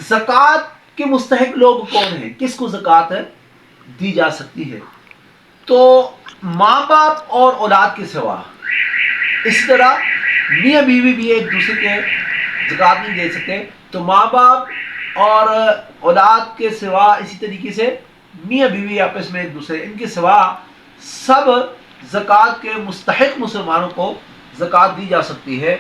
زکوٰۃ کے مستحق لوگ کون ہیں، کس کو زکوٰۃ دی جا سکتی ہے؟ تو ماں باپ اور اولاد کے سوا، اسی طرح میاں بیوی بھی ایک دوسرے کے زکوٰۃ نہیں دے سکتے، تو ماں باپ اور اولاد کے سوا، اسی طریقے سے میاں بیوی آپس میں ایک دوسرے، ان کے سوا سب زکوٰۃ کے مستحق مسلمانوں کو زکوٰۃ دی جا سکتی ہے۔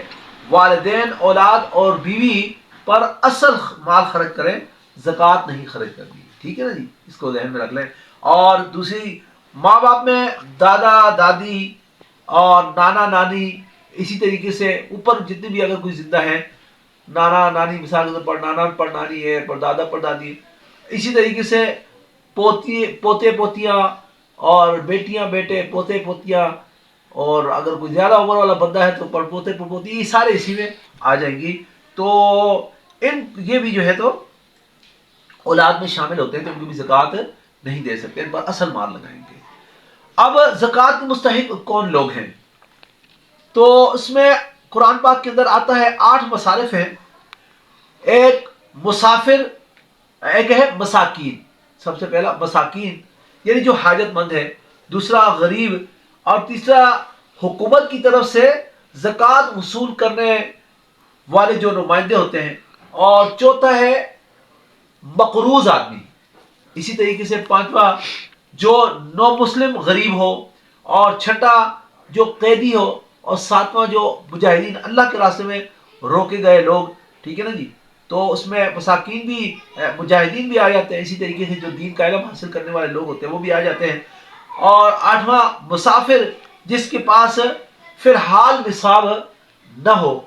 والدین، اولاد اور بیوی پر اصل مال خرچ کریں، زکوٰۃ نہیں خرچ کرنی، ٹھیک ہے نا جی، اس کو ذہن میں رکھ لیں۔ اور دوسری، ماں باپ میں دادا دادی اور نانا نانی، اسی طریقے سے اوپر جتنے بھی اگر کوئی زندہ ہیں، نانا نانی مثال کے طور پر نانا پر نانی ہے، پر دادا پر دادی ہے، اسی طریقے سے پوتے پوتیاں اور بیٹیاں بیٹے پوتے پوتیاں، اور اگر کوئی زیادہ عمر والا بندہ ہے تو پر پوتے پر پوتی، یہ سارے اسی میں آ جائیں گی۔ تو یہ بھی جو ہے تو اولاد میں شامل ہوتے ہیں، تو ان کو بھی زکوٰۃ نہیں دے سکتے، ان پر اصل مال لگائیں گے۔ اب زکوٰۃ کے مستحق کون لوگ ہیں؟ تو اس میں قرآن پاک کے اندر آتا ہے 8 مصارف ہیں۔ ایک مسافر، ایک ہے مساکین، سب سے پہلا مساکین یعنی جو حاجت مند ہے، دوسرا غریب، اور تیسرا حکومت کی طرف سے زکوٰۃ وصول کرنے والے جو نمائندے ہوتے ہیں، اور چوتھا ہے مقروض آدمی، اسی طریقے سے پانچواں جو نو مسلم غریب ہو، اور چھٹا جو قیدی ہو، اور ساتواں جو مجاہدین، اللہ کے راستے میں روکے گئے لوگ، ٹھیک ہے نا جی۔ تو اس میں مساکین بھی، مجاہدین بھی آ جاتے ہیں، اسی طریقے سے جو دین کا علم حاصل کرنے والے لوگ ہوتے ہیں وہ بھی آ جاتے ہیں۔ اور 8واں مسافر، جس کے پاس فی الحال نصاب نہ ہو،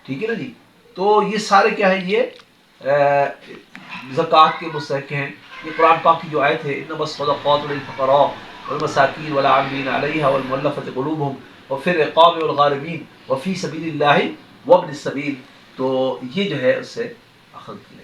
ٹھیک ہے نا جی۔ تو یہ سارے کیا ہیں، یہ زکوٰۃ کے مستحق ہیں۔ یہ قرآن پاک کی جو آیت ہے، انما الصدقات للفقراء والمساکین والعاملین علیہا والمؤلفۃ قلوبہم وفی الرقاب والغارمین وفی سبیل اللہ وابن السبیل، تو یہ جو ہے اس سے اخذ کی